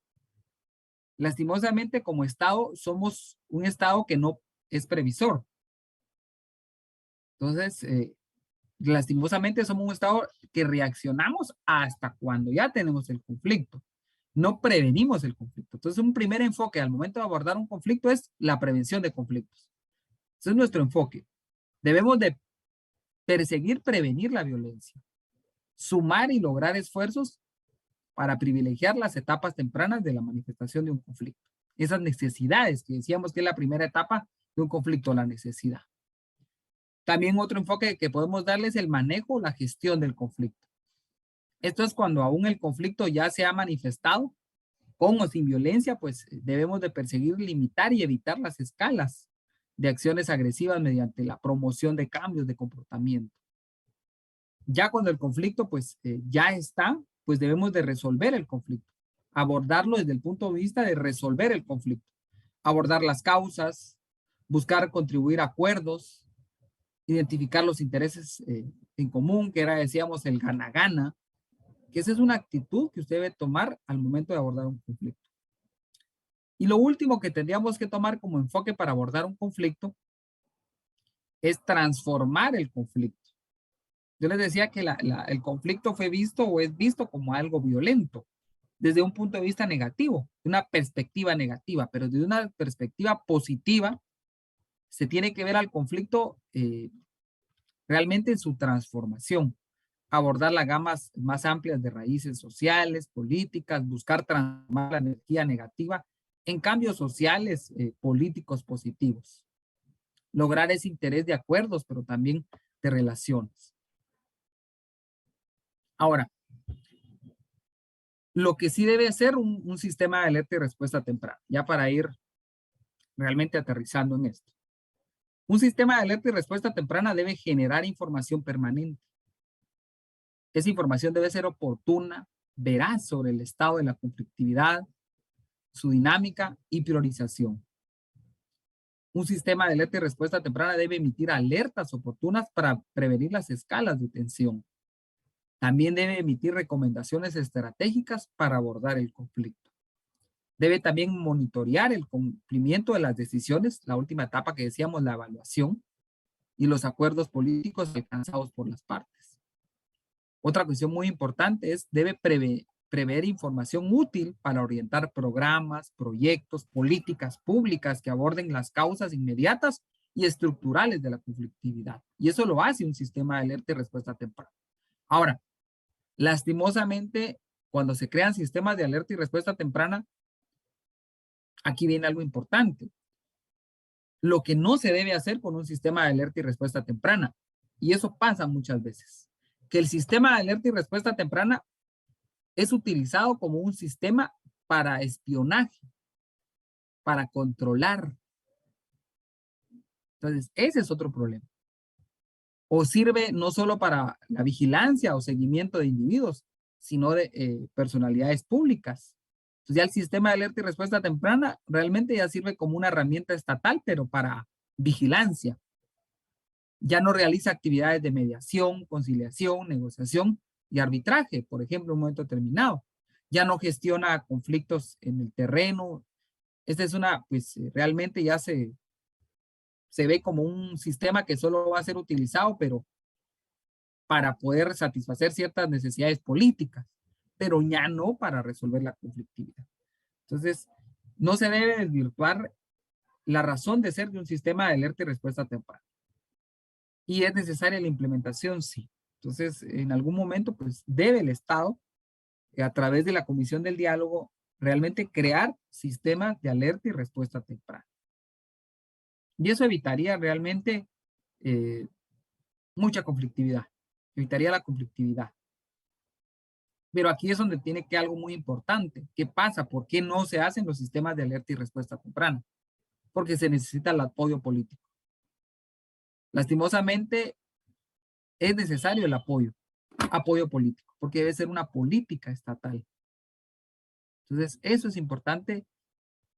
Lastimosamente, como Estado, somos un Estado que no es previsor. Entonces, lastimosamente somos un Estado que reaccionamos hasta cuando ya tenemos el conflicto. No prevenimos el conflicto. Entonces, un primer enfoque al momento de abordar un conflicto es la prevención de conflictos. Ese es nuestro enfoque. Debemos de perseguir, prevenir la violencia. Sumar y lograr esfuerzos para privilegiar las etapas tempranas de la manifestación de un conflicto. Esas necesidades que decíamos que es la primera etapa de un conflicto, la necesidad. También otro enfoque que podemos darle es el manejo o la gestión del conflicto. Esto es cuando aún el conflicto ya se ha manifestado, con o sin violencia, pues debemos de perseguir, limitar y evitar las escalas de acciones agresivas mediante la promoción de cambios de comportamiento. Ya cuando el conflicto pues ya está, pues debemos de resolver el conflicto, abordarlo desde el punto de vista de resolver el conflicto, abordar las causas, buscar contribuir a acuerdos, identificar los intereses en común, que era, decíamos, el gana-gana, que esa es una actitud que usted debe tomar al momento de abordar un conflicto. Y lo último que tendríamos que tomar como enfoque para abordar un conflicto es transformar el conflicto. Yo les decía que el conflicto fue visto o es visto como algo violento, desde un punto de vista negativo, de una perspectiva negativa, pero desde una perspectiva positiva, se tiene que ver al conflicto realmente en su transformación, abordar las gamas más amplias de raíces sociales, políticas, buscar transformar la energía negativa en cambios sociales, políticos positivos. Lograr ese interés de acuerdos, pero también de relaciones. Ahora, lo que sí debe ser un sistema de alerta y respuesta temprana, ya para ir realmente aterrizando en esto. Un sistema de alerta y respuesta temprana debe generar información permanente. Esa información debe ser oportuna, veraz sobre el estado de la conflictividad, su dinámica y priorización. Un sistema de alerta y respuesta temprana debe emitir alertas oportunas para prevenir las escalas de tensión. También debe emitir recomendaciones estratégicas para abordar el conflicto. Debe también monitorear el cumplimiento de las decisiones, la última etapa que decíamos, la evaluación, y los acuerdos políticos alcanzados por las partes. Otra cuestión muy importante es, debe prever información útil para orientar programas, proyectos, políticas públicas que aborden las causas inmediatas y estructurales de la conflictividad. Y eso lo hace un sistema de alerta y respuesta temprana. Ahora, lastimosamente, cuando se crean sistemas de alerta y respuesta temprana, aquí viene algo importante. Lo que no se debe hacer con un sistema de alerta y respuesta temprana, y eso pasa muchas veces, que el sistema de alerta y respuesta temprana es utilizado como un sistema para espionaje, para controlar. Entonces, ese es otro problema. O sirve no solo para la vigilancia o seguimiento de individuos, sino de personalidades públicas. Entonces ya el sistema de alerta y respuesta temprana realmente ya sirve como una herramienta estatal, pero para vigilancia. Ya no realiza actividades de mediación, conciliación, negociación y arbitraje, por ejemplo, en un momento determinado. Ya no gestiona conflictos en el terreno. Esta es una, pues realmente ya se ve como un sistema que solo va a ser utilizado, pero para poder satisfacer ciertas necesidades políticas, pero ya no para resolver la conflictividad. Entonces, no se debe desvirtuar la razón de ser de un sistema de alerta y respuesta temprana. Y es necesaria la implementación, sí. Entonces, en algún momento, pues, debe el Estado, a través de la Comisión del Diálogo, realmente crear sistemas de alerta y respuesta temprana. Y eso evitaría realmente mucha conflictividad, evitaría la conflictividad. Pero aquí es donde tiene que algo muy importante. ¿Qué pasa? ¿Por qué no se hacen los sistemas de alerta y respuesta temprana? Porque se necesita el apoyo político. Lastimosamente, es necesario el apoyo político, porque debe ser una política estatal. Entonces, eso es importante,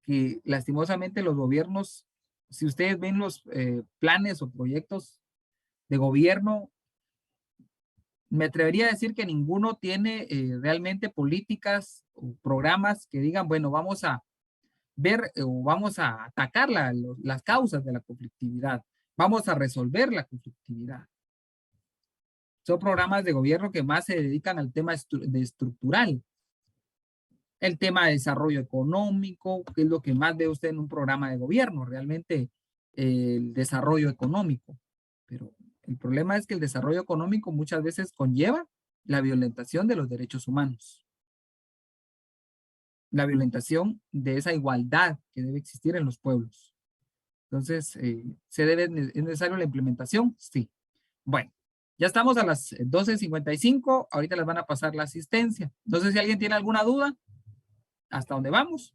que lastimosamente los gobiernos, si ustedes ven los planes o proyectos de gobierno, me atrevería a decir que ninguno tiene realmente políticas o programas que digan, bueno, vamos a ver o vamos a atacar las causas de la conflictividad, vamos a resolver la conflictividad. Son programas de gobierno que más se dedican al tema estructural. El tema de desarrollo económico, que es lo que más ve usted en un programa de gobierno, realmente el desarrollo económico. Pero el problema es que el desarrollo económico muchas veces conlleva la violentación de los derechos humanos. La violentación de esa igualdad que debe existir en los pueblos. Entonces, ¿es necesario la implementación? Sí. Bueno, ya estamos a las 12:55. Ahorita les van a pasar la asistencia. No sé si alguien tiene alguna duda. ¿Hasta dónde vamos?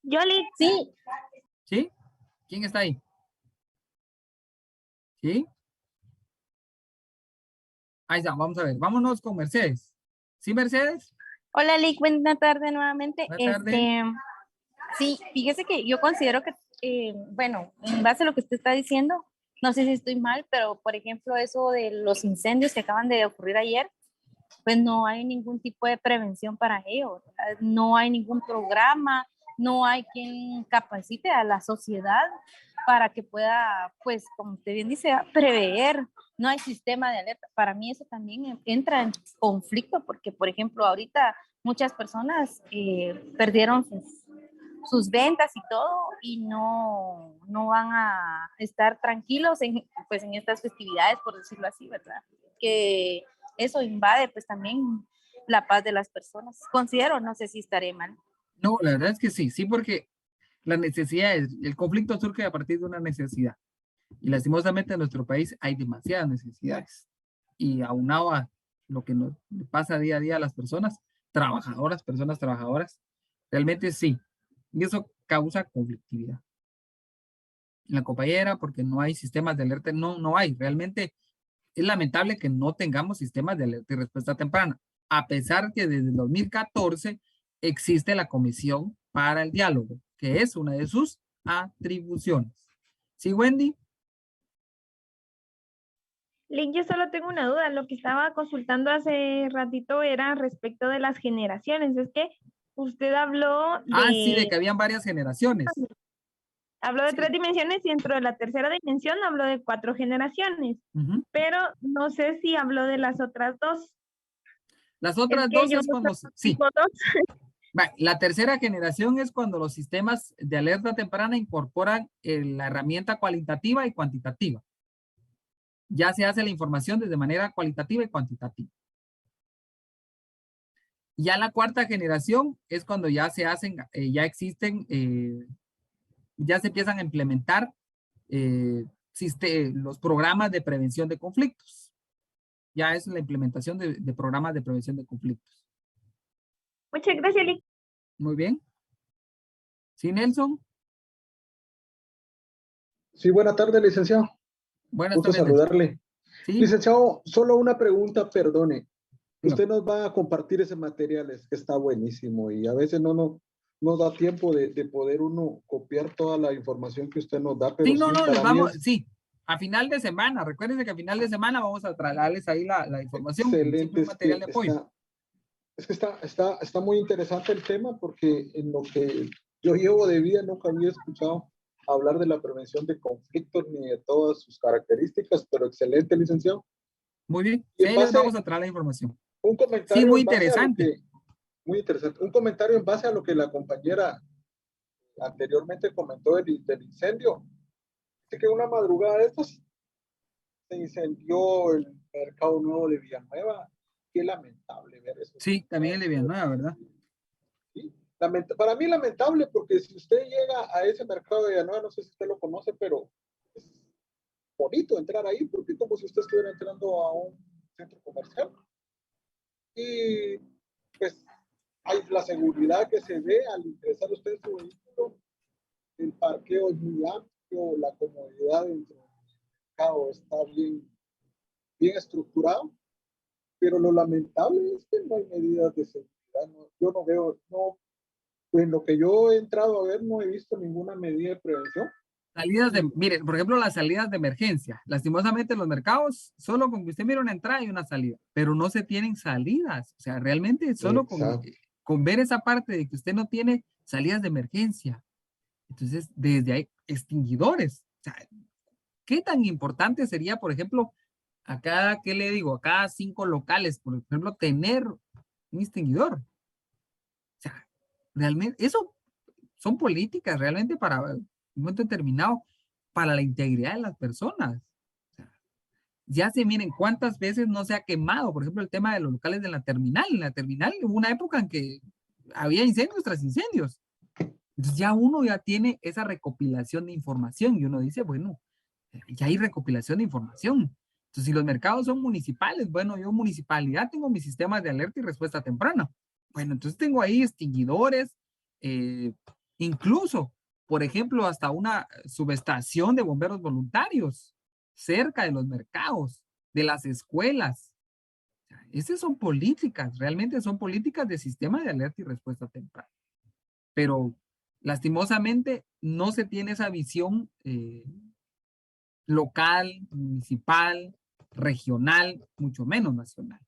Yoli, sí. ¿Sí? ¿Quién está ahí? ¿Sí? Ahí está, vamos a ver. Vámonos con Mercedes. ¿Sí, Mercedes? Hola, Lick, buena tarde nuevamente. Buenas tardes. Sí, fíjese que yo considero que, bueno, en base a lo que usted está diciendo, no sé si estoy mal, pero por ejemplo, eso de los incendios que acaban de ocurrir ayer, pues no hay ningún tipo de prevención para ello, ¿verdad? No hay ningún programa, no hay quien capacite a la sociedad para que pueda, pues, como usted bien dice, prever. No hay sistema de alerta. Para mí eso también entra en conflicto porque, por ejemplo, ahorita muchas personas perdieron sus ventas y todo y no van a estar tranquilos pues, en estas festividades, por decirlo así, ¿verdad? Que eso invade pues también la paz de las personas. Considero, no sé si estaré mal. No, la verdad es que sí, porque la necesidad, el conflicto surge a partir de una necesidad. Y lastimosamente en nuestro país hay demasiadas necesidades. Y aunado a lo que nos pasa día a día a las personas trabajadoras, realmente sí. Y eso causa conflictividad. En la compañera, porque no hay sistemas de alerta, no hay. Realmente es lamentable que no tengamos sistemas de alerta y respuesta temprana, a pesar que desde el 2014 existe la Comisión para el Diálogo, que es una de sus atribuciones. ¿Sí, Wendy? Link, yo solo tengo una duda. Lo que estaba consultando hace ratito era respecto de las generaciones. Es que usted habló de... Sí, de que habían varias generaciones. Habló de 3 dimensiones y dentro de la tercera dimensión habló de 4 generaciones. Pero no sé si habló de las otras 2. Las otras 2 es cuando... Sí. La tercera generación es cuando los sistemas de alerta temprana incorporan la herramienta cualitativa y cuantitativa. Ya se hace la información desde manera cualitativa y cuantitativa. Ya la cuarta generación es cuando ya se hacen, ya existen, ya se empiezan a implementar los programas de prevención de conflictos. Ya es la implementación de programas de prevención de conflictos. Muchas gracias, Lick. Muy bien. ¿Sí, Nelson? Sí, buena tarde, licenciado. Buenas tardes. Saludarle. ¿Sí? Licenciado, solo una pregunta, perdone. Usted nos va a compartir ese material, es que está buenísimo y a veces no nos da tiempo de poder uno copiar toda la información que usted nos da. Pero sí, a final de semana, recuérdense que a final de semana vamos a trasladarles ahí la información. Excelente. Material de apoyo. Es que está muy interesante el tema porque en lo que yo llevo de vida nunca había escuchado hablar de la prevención de conflictos ni de todas sus características, pero excelente, licenciado. Muy bien, sí, les vamos a traer la información. Un comentario. Sí, muy interesante. Muy interesante. Un comentario en base a lo que la compañera anteriormente comentó del incendio. Dice que una madrugada de estas se incendió el mercado nuevo de Villanueva. Qué lamentable ver eso. Sí, también el de Villanueva, ¿verdad? Sí, para mí lamentable porque si usted llega a ese mercado de Villanueva, no sé si usted lo conoce, pero es bonito entrar ahí, porque es como si usted estuviera entrando a un centro comercial. Y pues hay la seguridad que se ve al ingresar usted en su vehículo, el parqueo es muy amplio, la comodidad dentro del mercado está bien estructurado, pero lo lamentable es que no hay medidas de seguridad. Yo no veo, no, en lo que yo he entrado a ver, no he visto ninguna medida de prevención. Salidas de, miren, por ejemplo, las salidas de emergencia. Lastimosamente en los mercados, solo con que usted mire una entrada y una salida, pero no se tienen salidas. O sea, realmente solo con ver esa parte de que usted no tiene salidas de emergencia. Entonces, desde ahí, extinguidores. O sea, ¿qué tan importante sería, por ejemplo, acá, ¿qué le digo? Acá 5 locales, por ejemplo, tener un extinguidor. O sea, realmente, eso son políticas realmente para un momento determinado, para la integridad de las personas. O sea, ya se miren cuántas veces no se ha quemado, por ejemplo, el tema de los locales de la terminal. En la terminal hubo una época en que había incendios tras incendios. Entonces ya uno ya tiene esa recopilación de información y uno dice, bueno, ya hay recopilación de información. Entonces, si los mercados son municipales, bueno, yo municipalidad tengo mis sistemas de alerta y respuesta temprana. Bueno, entonces tengo ahí extinguidores, incluso, por ejemplo, hasta una subestación de bomberos voluntarios cerca de los mercados, de las escuelas. Esas son políticas, realmente son políticas de sistema de alerta y respuesta temprana. Pero lastimosamente no se tiene esa visión local, municipal, regional, mucho menos nacional.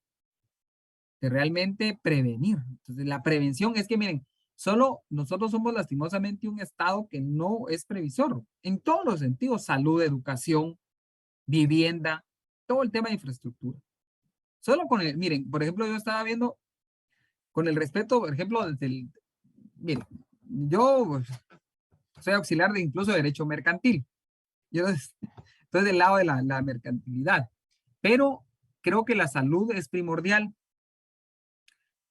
De realmente prevenir. Entonces, la prevención es que, miren, solo nosotros somos lastimosamente un estado que no es previsor en todos los sentidos: salud, educación, vivienda, todo el tema de infraestructura. Solo con el, miren, por ejemplo, yo estaba viendo con el respeto, por ejemplo, desde el, miren, yo soy auxiliar de incluso derecho mercantil. Yo estoy del lado de la mercantilidad, pero creo que la salud es primordial.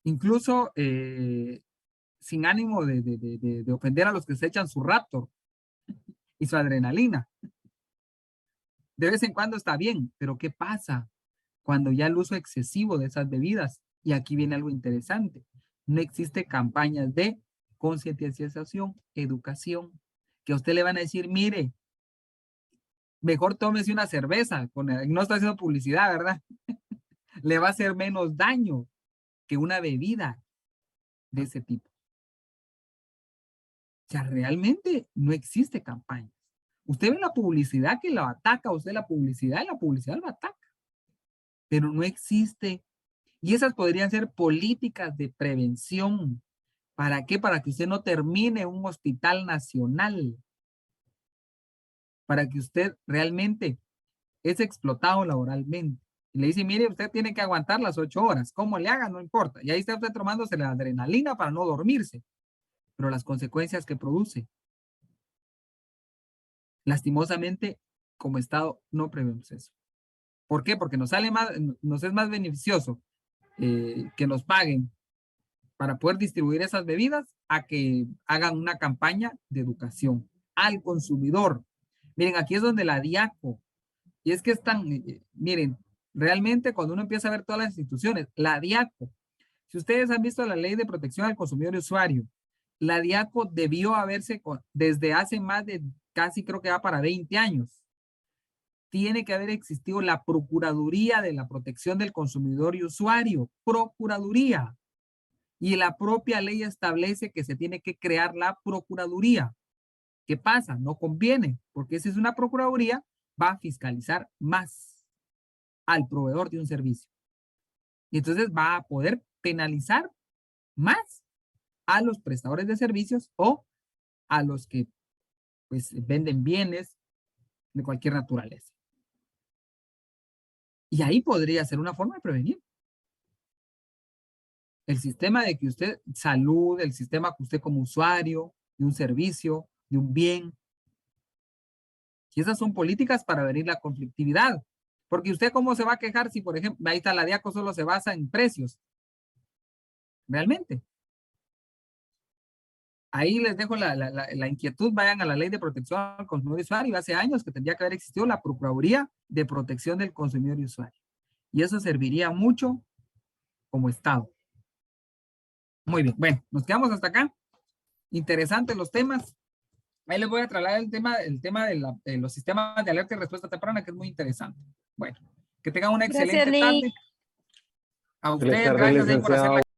Incluso sin ánimo de ofender a los que se echan su Raptor y su adrenalina. De vez en cuando está bien, pero ¿qué pasa cuando ya el uso excesivo de esas bebidas? Y aquí viene algo interesante. No existe campañas de concientización, educación, que a usted le van a decir, mire, mejor tómese una cerveza, no está haciendo publicidad, ¿verdad? Le va a hacer menos daño que una bebida de ese tipo. O sea, realmente no existe campaña. Usted ve la publicidad que lo ataca, usted la publicidad lo ataca. Pero no existe. Y esas podrían ser políticas de prevención. ¿Para qué? Para que usted no termine en un hospital nacional. Para que usted realmente es explotado laboralmente. Y le dice, mire, usted tiene que aguantar las 8 horas. ¿Cómo le haga? No importa. Y ahí está usted tomándose la adrenalina para no dormirse. Pero las consecuencias que produce. Lastimosamente, como Estado, no prevemos eso. ¿Por qué? Porque nos es más beneficioso que nos paguen para poder distribuir esas bebidas a que hagan una campaña de educación al consumidor. Miren, aquí es donde la DIACO, y es que están, miren, realmente cuando uno empieza a ver todas las instituciones, la DIACO, si ustedes han visto la Ley de Protección al Consumidor y Usuario, la DIACO debió haberse, desde hace más de casi creo que va para 20 años, tiene que haber existido la Procuraduría de la Protección del Consumidor y Usuario, Procuraduría. Y la propia ley establece que se tiene que crear la Procuraduría. ¿Qué pasa? No conviene, porque si es una Procuraduría, va a fiscalizar más al proveedor de un servicio. Y entonces va a poder penalizar más a los prestadores de servicios o a los que pues venden bienes de cualquier naturaleza. Y ahí podría ser una forma de prevenir. El sistema de que usted, salud, el sistema que usted como usuario de un servicio, de un bien. Y esas son políticas para prevenir la conflictividad. Porque usted cómo se va a quejar si, por ejemplo, ahí está la DIACO, solo se basa en precios. Realmente. Ahí les dejo la inquietud, vayan a la Ley de Protección al Consumidor y Usuario. Hace años que tendría que haber existido la Procuraduría de Protección del Consumidor y Usuario. Y eso serviría mucho como Estado. Muy bien, bueno, nos quedamos hasta acá. Interesantes los temas. Ahí les voy a trasladar el tema de los sistemas de alerta y respuesta temprana, que es muy interesante. Bueno, que tengan una Gracias, excelente Nick. tarde. A Feliz ustedes, tarde, gracias por hacer licenciado. la